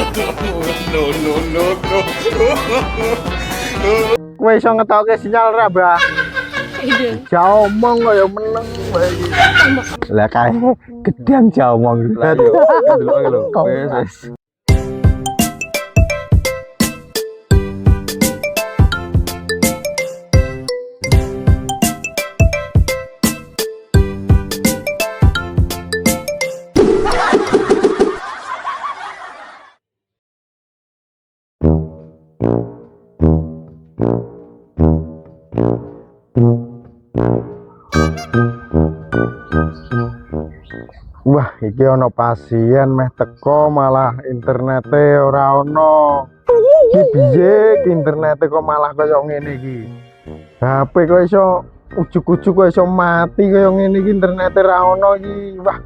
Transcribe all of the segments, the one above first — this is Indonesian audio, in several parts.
No, no, no, no. Kowe iso ngetokke sinyal ra, Mbah? Iya. Jauh omong kaya meneng kowe iki. Lah kae gedang jauh omong. Lah yo, delok lho. Kok. Wis. Wah, iki ana pasien meh teko malah internete ora ono. Iki piye iki internete kok malah kaya ngene iki. HP kok iso ujug-ujug kok iso mati kaya ngene iki internete ora ono iki. Wah.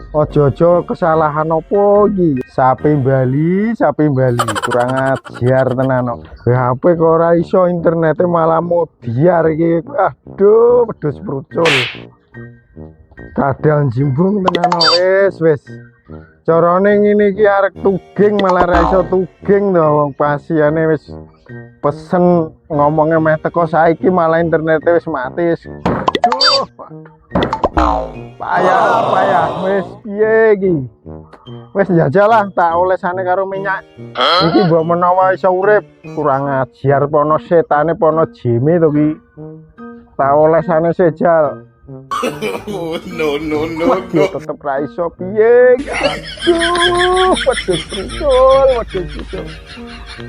Ojo-ojo kesalahan opo iki? Sapi Bali kurang ajar tenan kok. HP kok ora iso internete malah modiar iki. Aduh, pedus prucul. Kadang jimbung tenan wis. Carane ngene iki arek tuging malah ra iso tuging to wong pasiene wis pesen ngomongnya meh teko saiki malah internete wis mati wis. Payah wis piye iki? Wis njajal lah tak olesane karo minyak. Iki mbok menawa iso urip kurang ajar pono setane pono jime to ki. Tak olesane sejal. No, no, no, no. Tetep ra iso piye. Aduh, wedhus prucul.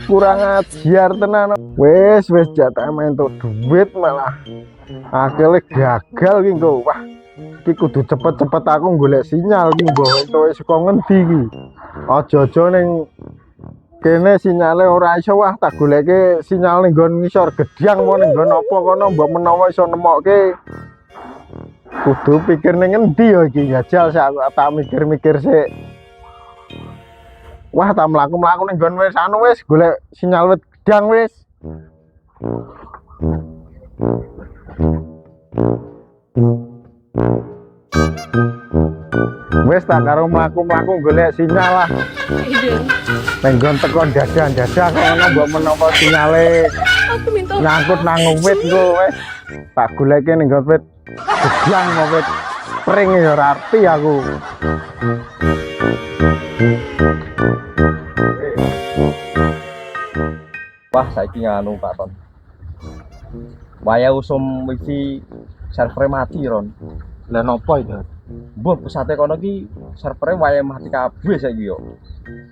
Kurang ajar tenan. Wis jatah mentuk duit malah. Akhirnya gagal ki engko. Wah, iki kudu cepet-cepet aku golek sinyal ki mbok entuk saka ngendi ki. Aja-aja ning kene sinyale ora iso wah tak goleke sinyal ning nggon ngisor gedang mau ning nggon apa kono mbok menawa iso nemokke. Kudu pikir ning endi ya iki jajal sak tak mikir-mikir sik. Wah, tak mlaku-mlaku ning nggon wis anu wis golek sinyal wit gedang wis. Wis tak karo mlaku-mlaku golek sinyal lah. Iya. Ning nggon teko dadah-dadah kono mbok menawa sinyale Aku minta. nyangkut nang wit engko wis. Tak goleke ning nggon wit gedang mau wit pring ya ora arti aku. Wah, saiki nganu Pak Ton. Waya usum wifi server mati Ron. Lah nopo itu? Mbok pusate kono ki servere waya mati kabeh saiki yo.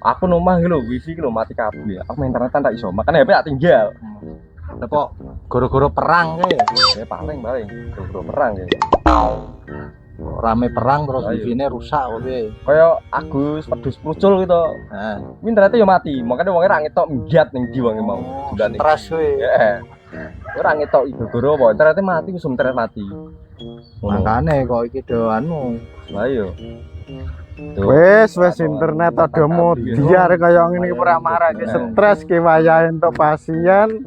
Aku nomah iki lho, wifi ki lho mati kabeh. Aku main internetan tak iso. Makane HP tak tinggal. Lah kok goro-goro perang kae. Ya paling guru perang ya. Rame perang terus Ayo. wifi-ne rusak kok piye. Kaya Agus pedus prucul gitu. Nah, Internetnya yo mati. Makane wonge ra ngetok ngiat ning ndi wonge mau. Bulane. stres kowe. Heeh. Ora ngetok iku guru apa internetnya mati wis internet mati. Makane kok iki do anu. Lah iya. Wis internet ada modiar kaya ngene iki ora marake stres ki wayahe entuk pasien.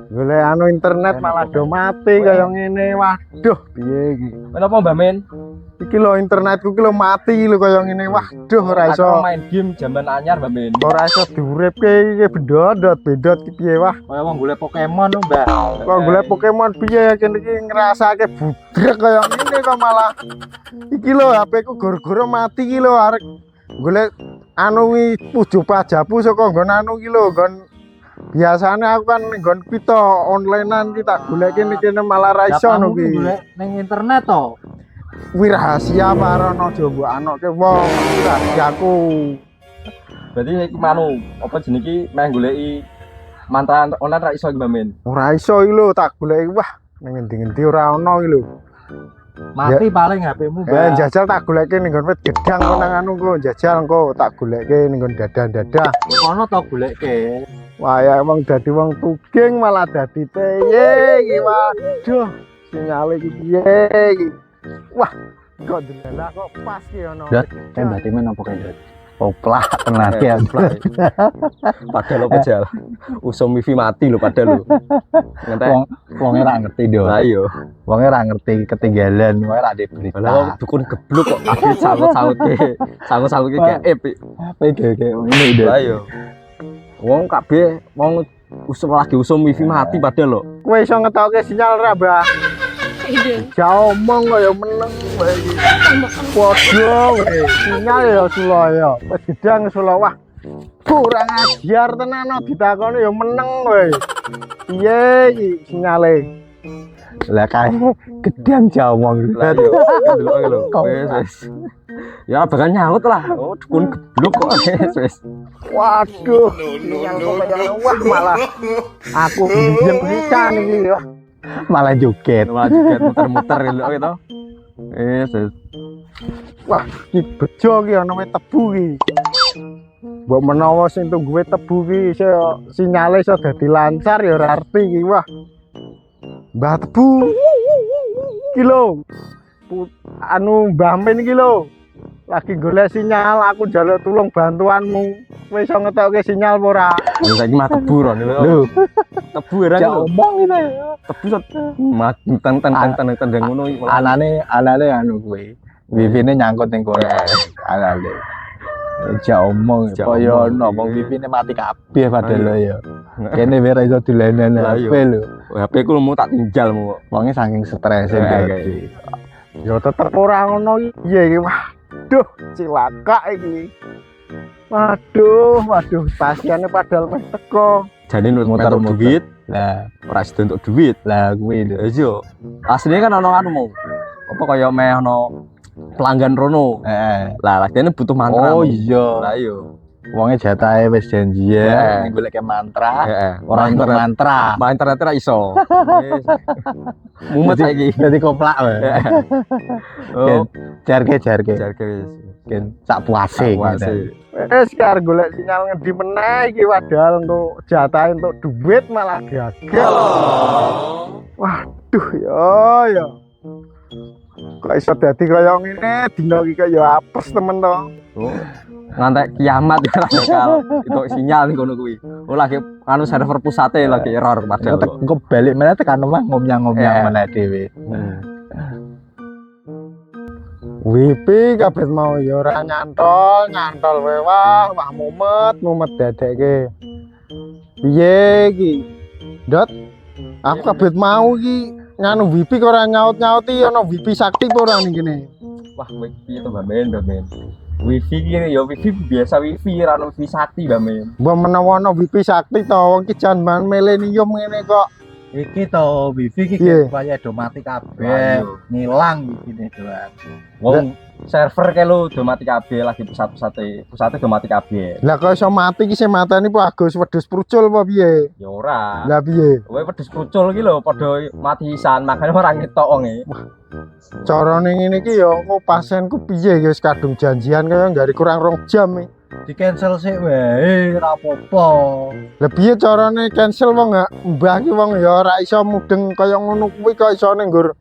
Golek anu internet malah do mati kaya ngene. Waduh, piye iki? Kenapa Mbak Men? Iki lho internetku ki lho mati lho kaya ngene. Waduh, ora iso. Aku main game zaman anyar Mbak Men. Ora iso diuripke iki bedot ki piye wah. Kaya wong golek Pokemon lho, Mbak. Kok golek Pokemon piye kene iki ngrasake budrek kaya ngene kok malah. Iki lho HP ku goro-goro mati iki lho arek golek anu wi puju pajapu saka nggon anu iki lho nggon biasanya aku kan nggon pito onlinean ki tak goleke kene malah ra iso ngono ki. Ning internet to. Kuwi rahasia marono aja mbok anoke wong rahasiaku. Berarti iki manu apa jenenge iki meh goleki mantra online ra iso iki Mbak Men. Ora iso iki lho tak goleki wah ning endi-endi ora ono iki lho. Mati paling HP-mu, Ya Mbak. jajal tak goleke ning nggon wit gedang kok nang anu kok jajal engko tak goleke ning nggon dadah-dadah. Ono to goleke. Wah ya emang dadi wong tuging malah dadi piye iki waduh sinyale iki piye iki. Wah kok delalah kok pas ki ono. Dat, Mbak Timen apa kae, Dat? Koplak tenan ya. Padahal lo pejal. Usum wifi mati lo padahal lo. Ngentek. Wong ora ngerti do. Lah iya. Wong ora ngerti ketinggalan, wong ora ada berita. Lah dukun geblok kok akhir sangut-sangut ke gaib. Apa iki ini ide. Lah iya. Wong kabeh wong usum wifi mati padahal lo. Kowe iso ngetokke sinyal ra, Mbah? Ide. Jauh omong kaya meneng wae iki. Padha wae. Sinyal ya sula ya. Wis gedang sula wah. Kurang ajar tenan ditakoni ya meneng wae. Piye iki sinyale? Lah kae gedang jauh omong. Lah iya. Delok lho. Wis. Ya bakal nyaut lah. Oh dukun geblok kok wis. Waduh. Sinyal kok kaya wah malah aku biyen pisan iki ya. Malah joget. Malah juga muter-muter gitu. Wis. Wah, iki bejo iki ana tebu iki. Mbok menawa sing tungguhe tebu iki iso sinyale iso dadi lancar ya ora arti iki. Wah. Mbah tebu. Iki lho. Anu Mbah Men iki lho. Lagi golek sinyal, aku njaluk tulung bantuanmu. Kowe iso ngetokke sinyal apa ora? Saiki mah tebu ron Lho, tebu ora jak omong ini. tebu mati tendang ngono iki. Anane anu kuwi. Wifi-ne nyangkut ning kono. Anane. Jak omong kaya ono wong wifi-ne mati kabeh padahal lho ya. Kene ora iso dilanen HP lho. HP ku mau tak tinggal mu. Wonge saking stres Ya, dadi. Ya tetep ora ngono iki. Piye iki? Waduh, cilaka iki. Waduh, pasiennya padahal meh teko. Jadi lu Muter-muter. duit, Lah, ora sida untuk duit. lah kuwi lho. Iya. Aslinya kan ono anu mau. Apa kaya meh ono pelanggan rono. Heeh. Lah lagene butuh mantra. Oh Mo. iya. Lah iya. Wonge jatahe wis janjian golek mantra. Heeh. Ora untuk mantra. Main internet ra iso. Wis. Mumet saiki. Dadi koplak wae. Oh, Jarke jarke wis. Ken sak puase. Puase. Wis kar golek sinyal ngendi meneh iki padahal untuk jatah untuk duit malah gagal. Waduh ya. Kok iso dadi kaya ngene dina iki kaya apes temen to. Oh. Ngantek kiamat ya bakal itu sinyal ning kono kuwi. Oh lagi anu server pusate lagi error padahal. Engko balik meneh tekan omah ngomyang-ngomyang meneh dhewe. Wipi kabeh mau ya ora nyantol wae wah mumet dadekke. Piye iki? Dot. Aku kabeh mau iki nganu wipi kok ora nyaut-nyauti ana wipi sakti apa ora ning kene. Wah, kowe piye to Mbak Men? Wifi iki ya wifi biasa wifi ra ono wifi sakti Mbak Men. Mbok menawa ana wipi sakti to wong ki jan man milenium ngene kok. Iki to wifi iki Iya. kaya do mati kabeh, Ayo. ngilang wifine doang. Wong server ke lu do mati kabeh lagi pusate do mati kabeh. Lah kok iso mati ki sing mateni Po Agus wedhus prucul apa piye? Ya ora. Lah piye? Kowe wedhus kucul iki lho padha mati sisan, makane ora ngetok wonge. Carane ngene iki ya engko pasienku piye ya wis kadung janjian kaya gari kurang 2 jam iki. Di cancel sik wae, ora apa-apa. Lah piye carane cancel wong gak mbah ki wong ya ora iso mudeng kaya ngono kuwi kok isone nggur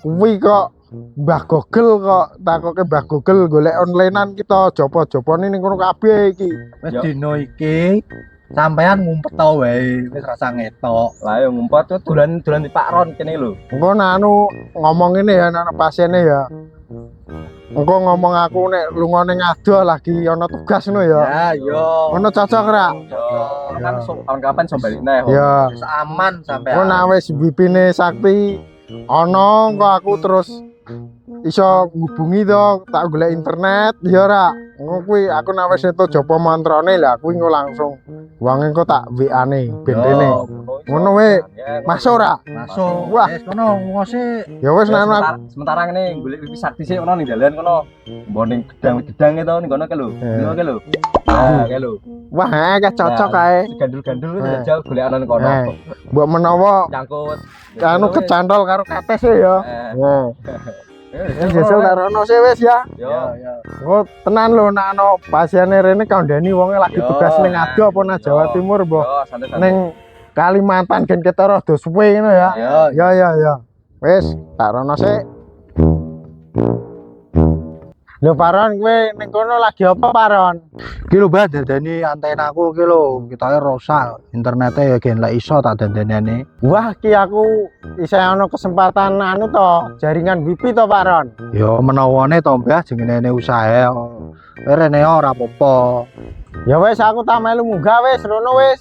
kuwi kok Mbah Google kok takoke Mbah Google golek onlinean kita jopo-jopone ning kono kabeh iki. Wis Yo. dino iki sampean ngumpet to wae, wis rasa ngetok. Lah ya ngumpet tuh dolan di Pak Ron kene lho. Engko anu ngomong ngene ya anak pasiene ya. Engko ngomong aku nek lunga ning ado lagi ana tugas ngono ya. Ya, yo. Ono cocok ra? Yo, kan kapan-kapan so balik neh. Ya. Wis aman Engko sampean. nek wis bipine sakti ana engko aku terus iso ngubungi to tak golek internet ya ora. Engko kuwi aku nek wis entuk japa mantrane lah kuwi engko langsung wong engko tak WA-ne bendene. Ngono we. Masuk ora? Masuk. Wah. Wis kono ngose. Ya wis nek aku sementara ngene golek wifi sakti sik ono ning dalan kono. Mbone gedang-gedang itu ning kono ke lho. Ngono ke lho. Ah, ke lho. wah akeh cocok kae. Gandul-gandul wis jauh golek ana ning kono. Mbok menawa Nyangkut. anu kecantol karo kates ya. Nah, gesel karo ono sih wis ya. Yo. Ya. Engko tenan lho nek ana pasiene rene kandhani wonge lagi Yo. tugas ning ado apa nang Jawa Yo. Timur mbok. Yo, santai-santai. Ning Kalimantan gen kita rada suwe ngono ya. Yo. Ya. Wis, tak rono sik. Lho Paron, kowe ning kono lagi apa Paron? Ki lho Mbah dandani antenaku ki lho, kitoke rusak. Internete ya gen lek iso tak dandanane. Wah, ki aku isih ana kesempatan anu to, jaringan wifi to Paron. Ya menawane to Mbah jenenge usaha. Rene ora apa-apa. Ya wis aku tak melu munggah wis, rono wis.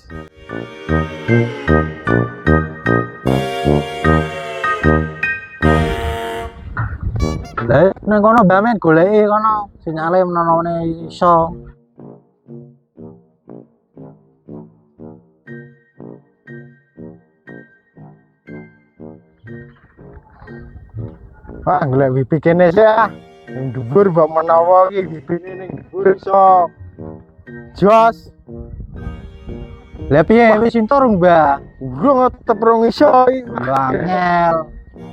Lah nang kono Mbah men goleki kono sinyale menawane iso. Wah, golek wifi kene sih ah. Ning dhuwur mbok menawa iki wifi-ne ning dhuwur iso. Jos. Lah piye wis entuk Mbah? Urung tetep rong iso iki. Lho angel.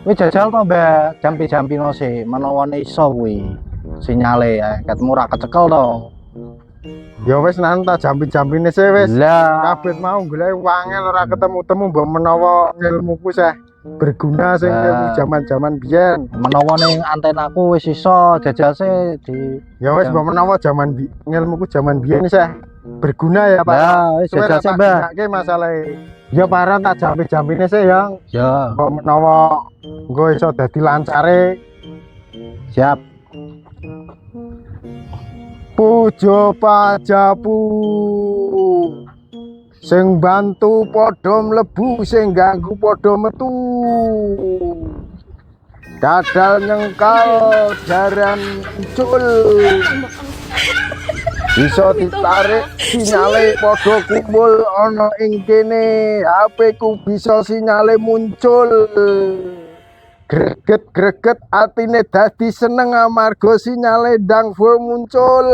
Wis jajal to Mbah, jampi-jampino sih menawane iso kuwi. Sinyale ketemu ora kecekel to. Ya wis nan tak jampi-jampine sih wis. Lah Kabeh mau golek wangel ora ketemu-temu mbok menawa ilmuku sih berguna sing ilmu jaman-jaman biyen. menawane antenaku wis iso jajal sih di Ya wis mbok menawa ilmuku jaman biyen sih berguna ya Pak. Lah wis jajal sih Mbah. Oke masalahe. Ya Paran tak jampi-jampine sih yang Ya, mbok menawa engko iso dadi lancare. siap. Pujo pajapu sing bantu padha mlebu sing ganggu padha metu dadal nyengkal jaran muncul iso ditarik sinyale padha kumpul ana ing kene HP ku bisa sinyale muncul greget atine dadi seneng amarga sinyale ndang full muncul.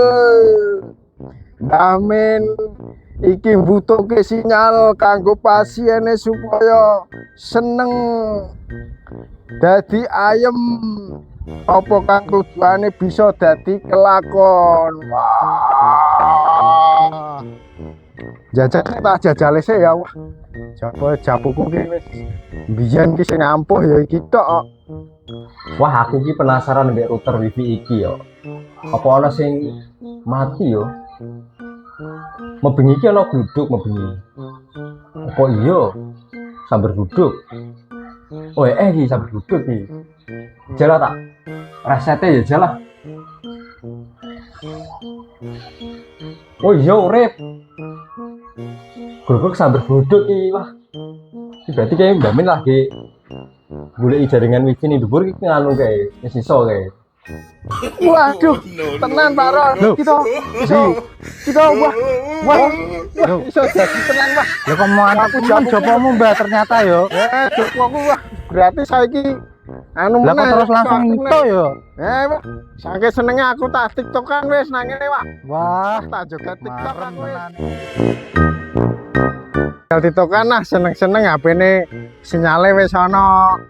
Amin. Iki mbutuhke sinyal kanggo pasiene supaya seneng dadi ayem apa kang tujuane bisa dadi kelakon. Wah. Jajal tak jajale sih ya. Wah. Japuku ki wis biyen ki sing ampuh ya iki tok. Wah, aku ki penasaran mbek router wifi iki yo. Apa ana sing mati yo? Mebengi ki ana gluduk mebengi. Apa iya? Sambar gluduk. Oh iki sambar gluduk iki. Jala tak. Resete ya jala. Oh iya urip. Gluduk sambar gluduk iki wah. Berarti kayak Mbak Min lagi golek jaringan wifi nih dhuwur iki nganu kae, wis iso kae. Waduh, tenan Pak Ron. Kita wah iso jadi tenan Pak. Ya kok mau aku jopomu Mbah ternyata yo. Jopoku wah berarti saiki anu Lah kok meneh, terus langsung itu yo. Pak. Saking senenge aku tak TikTokan wis nang ngene Pak. Wah, Tak joget TikTok marem aku wis. tenan. TikTokan lah seneng-seneng HP-ne sinyale wis ana.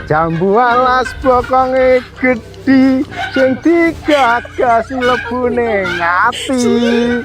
Jambu alas bokonge gedhi sing digagas mlebu ning ati.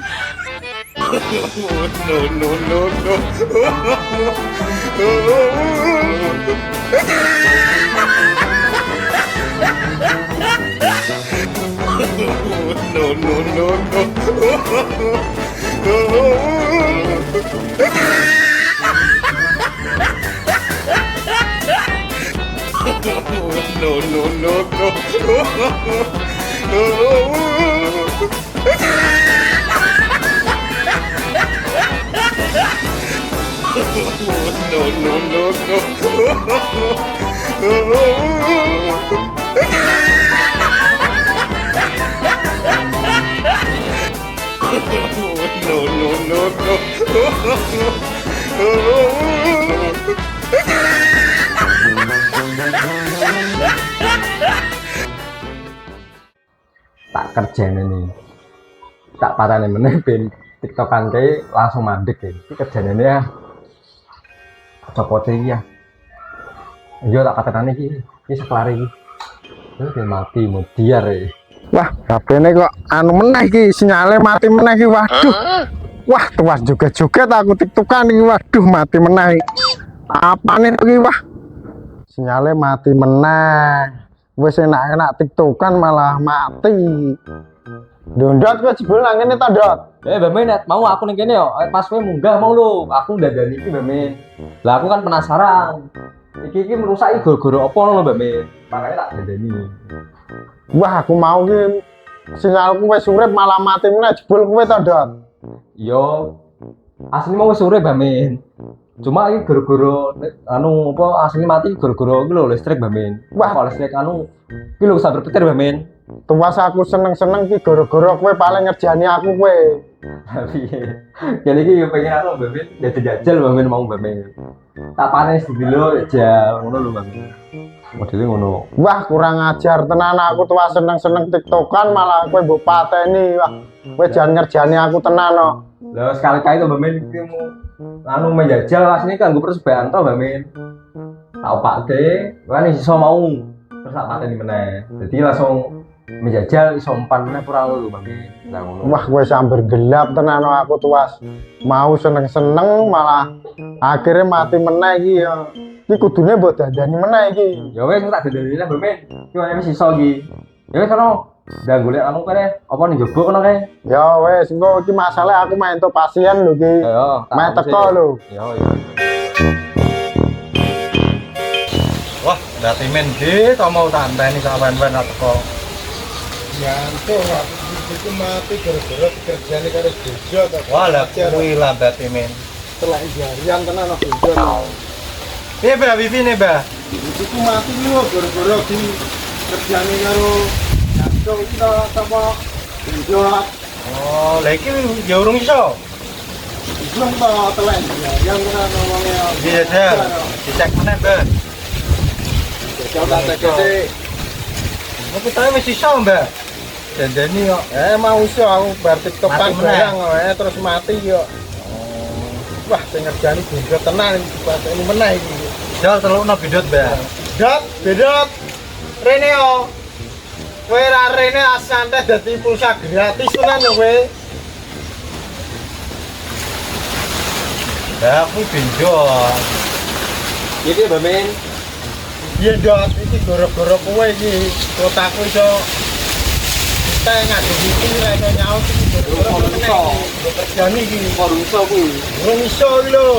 Tak kerjane nih. Tak patane meneh ben TikTokan kae langsung mandek kae. Iki kerjane ya. Copote iki ya. Iya tak katenane iki. Iki seklare iki. Iki mati mudiar ya. Wah, HP-ne kok anu meneh iki, sinyale mati meneh iki. Waduh. Wah, tuas joget-joget aku TikTokan iki. Waduh, mati meneh. Apane iki, wah? Sinyale mati meneh. Wis enak-enak tiktokan malah mati. Ndondot kowe jebul nang kene ta, Ndot? Mbak Min, mau aku ning kene yo. Pas kowe munggah mau lho. Aku ndandani iki Mbak Min. Lah aku kan penasaran. Iki merusaki gara-gara apa lho Mbak Min? Makanya tak dandani. Wah, aku mau ki sinyalku wis urip malah mati meneh jebul kowe ta, Ndot? Yo asli mau wis urip Mbak Min. Cuma iki gara-gara anu apa asli mati gara-gara iki lho listrik Mbak Min. Wah. Kok listrik anu iki lho sabar petir Mbak Min. Tuwas aku seneng-seneng ki gara-gara kowe paling ngerjani aku kowe. Piye? Kene iki yo pengen anu Mbak Min, jajal Mbak Min mau Mbak Min. Tak panes dilo jajal ngono lho Mbak Min. Modele ngono. Wah, kurang ajar tenan aku tuwas seneng-seneng tiktokan malah kowe mbok pateni. Wah, kowe jangan ngerjani aku tenan no. Lah sekali-kali to Mbak Min iki mau anu menjajal asline kan gue persembahan to Mbak Min. Tak opake, kan iso mau. Terus tak pateni meneh. Jadi langsung menjajal iso umpan meneh pura lho Mbak Min. Lah ngono. Wah, kowe sambar gelap tenan no aku tuwas. Mau seneng-seneng malah akhirnya mati meneh iki ya. Iki kudune mbok dandani meneh iki. Ya wis tak dandani lah Mbak Min. Iki wis iso iki. Ya wis ono. Ndak golek anu kene apa ning jebok kono kae. Ya wis engko iki masalah aku main untuk pasien lho iki. Ya, Main teko lho. Ya ya. Wah, berarti men di kok mau tanteni sampean-sampean teko. Ngantuk aku iki mati gara-gara kerjane karo bojo to. Wah, lah kuwi lah berarti men. Setelah jarian tenan no bojo. Piye Mbak Vivi nih, Mbak? Iku mati lho gara-gara di kerjane karo Jantung kita sama bojo. Oh, lah iki ya urung iso. Belum to telek jarian tenan ngomongnya. Iya, Jal. Dicek meneh, Mbak. Coba tak sih. Mau kita wis iso, Mbak. Dandani kok. Mau iso aku bar tiktokan Mati meneh. barang terus mati yo. Wah, sing ngerjani bojo tenan iki meneh iki. Jal telukno bidot, Mbak. Dot, bedot. Rene yo. Kowe ra rene asante dadi pulsa gratis tenan lho kowe. Lah aku benjol. Iki Mbak Min. Iya dot, iki gara-gara kowe iki kotaku iso kita ngadu iki ra iso nyaut iki gara-gara iso. Kerjane iki Baru iso kuwi. urung iso iki lho.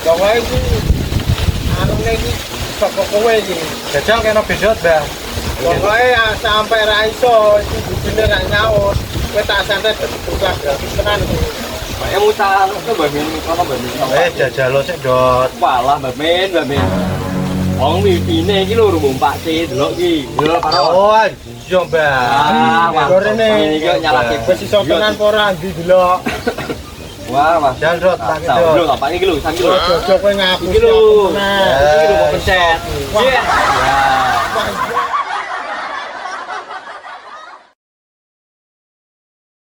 Kowe iki anune iki saka kowe iki. Jajal kena bidot, Mbak. Pokoke sampai ra iso iki bujine ra nyaut. Kowe tak santai dadi pulsa gratis tenan iki. Kayak mutan ke Mbak Min kono Mbak Min. Jajal lo sik, Dot. Walah Mbak Min, Mbak Min. Wong wifi-ne iki lho rumbung Pak C delok iki. Lho karo. Oh, iya, Mbak. Wah, Gorene iki kok nyalake wis iso tenan apa ora ndi delok. Wah, Mas. Jal, Dot, tak Lho, Dot. tak iki lho, sak iki lho. Ojo kowe ngapus. Iki lho. Nah, Iki lho mau pencet. Wah. Iya. Ya. Wah,